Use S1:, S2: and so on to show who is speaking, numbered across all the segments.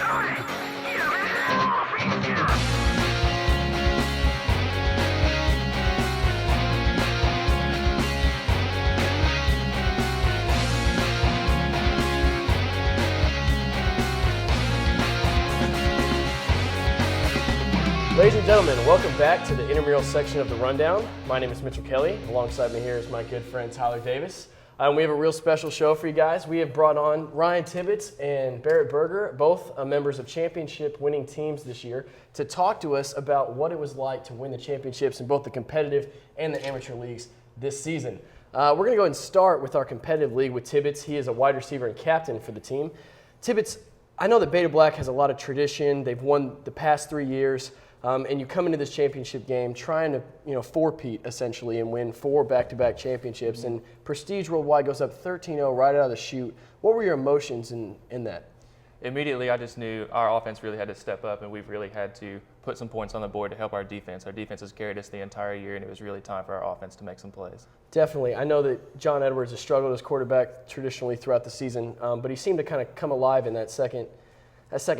S1: Ladies and gentlemen, welcome back to the intramural section of the Rundown. My name is Mitchell Kelly. Alongside me here is my good friend Tyler Davis. We have a real special show for you guys. We have brought on Ryan Tibbetts and Barrett Berger, both members of championship winning teams this year, to talk to us about what it was like to win the championships in both the competitive and the amateur leagues this season. We're going to go ahead and start with our competitive league with Tibbetts. He is a wide receiver and captain for the team. Tibbetts, I know that Beta Black has a lot of tradition. They've won the past 3 years. And you come into this championship game trying to, four-peat essentially and win 4 back-to-back championships. And Prestige Worldwide goes up 13-0 right out of the chute. What were your emotions in that?
S2: Immediately, I just knew our offense really had to step up, and we've really had to put some points on the board to help our defense. Our defense has carried us the entire year, and it was really time for our offense to make some plays. Definitely.
S1: I know that John Edwards has struggled as quarterback traditionally throughout the season, but he seemed to kind of come alive in that second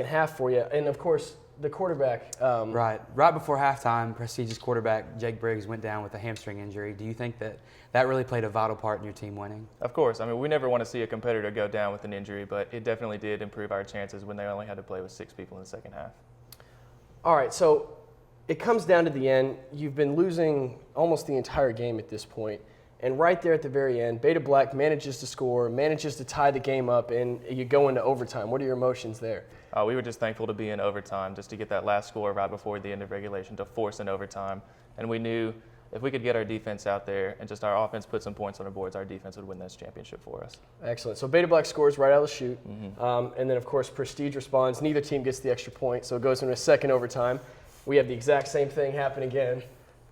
S1: half for you. And, of course, the quarterback.
S3: Right before halftime, Prestige's quarterback, Jake Briggs, went down with a hamstring injury. Do you think that really played a vital part in your team winning?
S2: Of course. I mean, we never want to see a competitor go down with an injury, but it definitely did improve our chances when they only had to play with 6 people in the second half.
S1: All right, so it comes down to the end. You've been losing almost the entire game at this point. And right there at the very end, Beta Black manages to score, manages to tie the game up, and you go into overtime. What are your emotions there?
S2: We were just thankful to be in overtime, just to get that last score right before the end of regulation to force an overtime. And we knew if we could get our defense out there and just our offense put some points on the boards, our defense would win this championship for us.
S1: Excellent. So Beta Black scores right out of the chute. And then, of course, Prestige responds. Neither team gets the extra point, so it goes into a second overtime. We have the exact same thing happen again.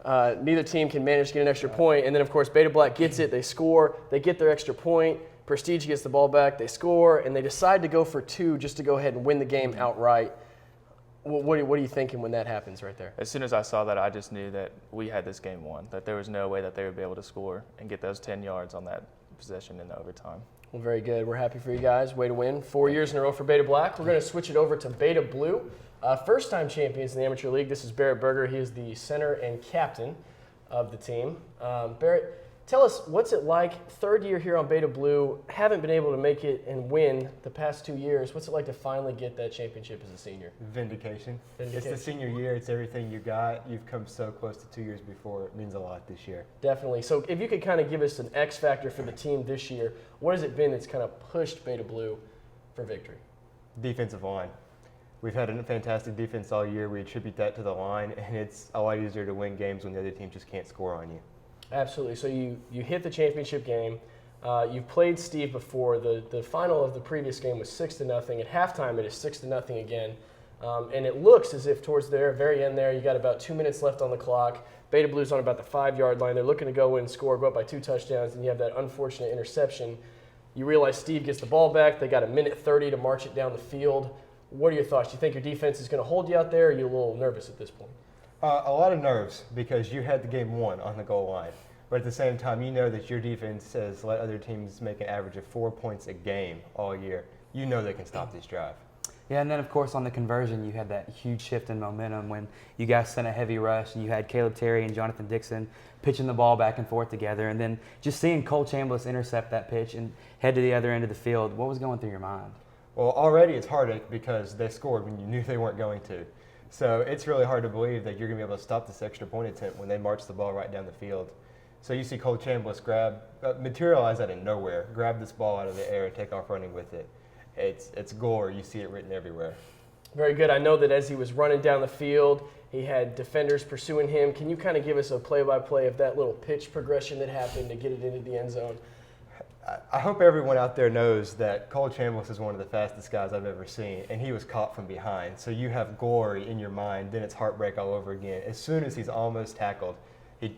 S1: Neither team can manage to get an extra point. And then, of course, Beta Black gets it. They score. They get their extra point. Prestige gets the ball back. They score. And they decide to go for 2 just to go ahead and win the game outright. What are you thinking when that happens right there?
S2: As soon as I saw that, I just knew that we had this game won, that there was no way that they would be able to score and get those 10 yards on that possession in the overtime.
S1: Well, very good. We're happy for you guys. Way to win. 4 years in a row for Beta Black. We're going to switch it over to Beta Blue. First-time champions in the amateur league. This is Barrett Berger. He is the center and captain of the team. Barrett, tell us, what's it like, 3rd year here on Beta Blue, haven't been able to make it and win the past 2 years. What's it like to finally get that championship as a senior?
S4: Vindication. It's the senior year. It's everything you got. You've come so close to 2 years before. It means a lot this year.
S1: Definitely. So if you could kind of give us an X factor for the team this year, what has it been that's kind of pushed Beta Blue for victory?
S4: Defensive line. We've had a fantastic defense all year. We attribute that to the line, and it's a lot easier to win games when the other team just can't score on you.
S1: Absolutely. So you hit the championship game. You've played Steve before. The final of the previous game was 6-0. At halftime, it is 6-0 again. And it looks as if towards the very end there, you got about 2 minutes left on the clock. Beta Blue's on about the 5-yard line. They're looking to go in and score, go up by 2 touchdowns, and you have that unfortunate interception. You realize Steve gets the ball back. They got 1:30 to march it down the field. What are your thoughts? Do you think your defense is going to hold you out there, or are you a little nervous at this point?
S4: A lot of nerves because you had the game won on the goal line. But at the same time, you know that your defense has let other teams make an average of 4 points a game all year. You know they can stop this drive.
S3: Yeah, and then, of course, on the conversion, you had that huge shift in momentum when you guys sent a heavy rush and you had Caleb Terry and Jonathan Dixon pitching the ball back and forth together. And then just seeing Cole Chambliss intercept that pitch and head to the other end of the field, what was going through your mind?
S4: Well, already it's hard because they scored when you knew they weren't going to. So it's really hard to believe that you're going to be able to stop this extra point attempt when they march the ball right down the field. So you see Cole Chambliss materialize out of nowhere, grab this ball out of the air and take off running with it. It's glory. You see it written everywhere.
S1: Very good. I know that as he was running down the field, he had defenders pursuing him. Can you kind of give us a play-by-play of that little pitch progression that happened to get it into the end zone?
S4: I hope everyone out there knows that Cole Chambliss is one of the fastest guys I've ever seen, and he was caught from behind. So you have glory in your mind, then it's heartbreak all over again. As soon as he's almost tackled, he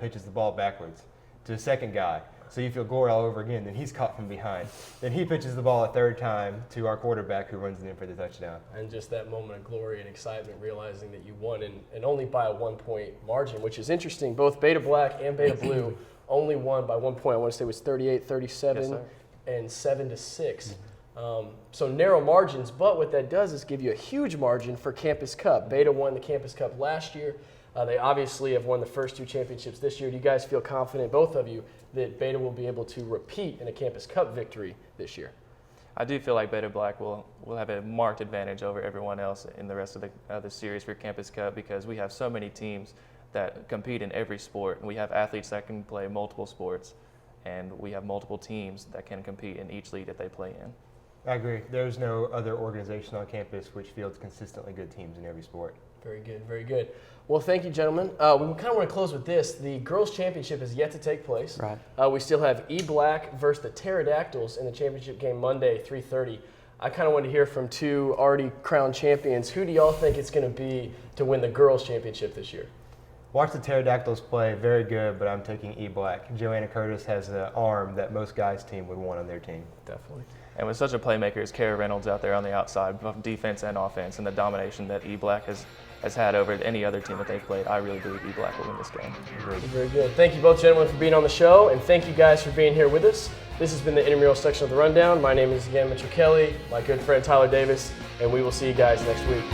S4: pitches the ball backwards to the second guy. So you feel glory all over again, then he's caught from behind. Then he pitches the ball a 3rd time to our quarterback who runs it in for the touchdown.
S1: And just that moment of glory and excitement, realizing that you won and only by a 1-point margin, which is interesting. Both Beta Black and Beta Blue only won by 1 point. I want to say it was 38-37 and 7-6. So narrow margins, but what that does is give you a huge margin for Campus Cup. Beta won the Campus Cup last year. They obviously have won the first 2 championships this year. Do you guys feel confident, both of you, that Beta will be able to repeat in a Campus Cup victory this year?
S2: I do feel like Beta Black will have a marked advantage over everyone else in the rest of the series for Campus Cup, because we have so many teams that compete in every sport. And we have athletes that can play multiple sports, and we have multiple teams that can compete in each league that they play in.
S4: I agree. There's no other organization on campus which fields consistently good teams in every sport.
S1: Very good, very good. Well, thank you, gentlemen. We kind of want to close with this. The girls' championship is yet to take place.
S3: Right.
S1: We still have E-Black versus the Pterodactyls in the championship game Monday, 3:30. I kind of want to hear from 2 already crowned champions. Who do y'all think it's going to be to win the girls' championship this year?
S4: Watch the Pterodactyls play, very good, but I'm taking E-Black. Joanna Curtis has an arm that most guys' team would want on their team.
S1: Definitely.
S2: And with such a playmaker as Kara Reynolds out there on the outside, both defense and offense, and the domination that E-Black has had over any other team that they've played, I really believe E-Black will win this game.
S1: Very good. Thank you both, gentlemen, for being on the show, and thank you guys for being here with us. This has been the intramural section of the Rundown. My name is again Mitchell Kelly, my good friend Tyler Davis, and we will see you guys next week.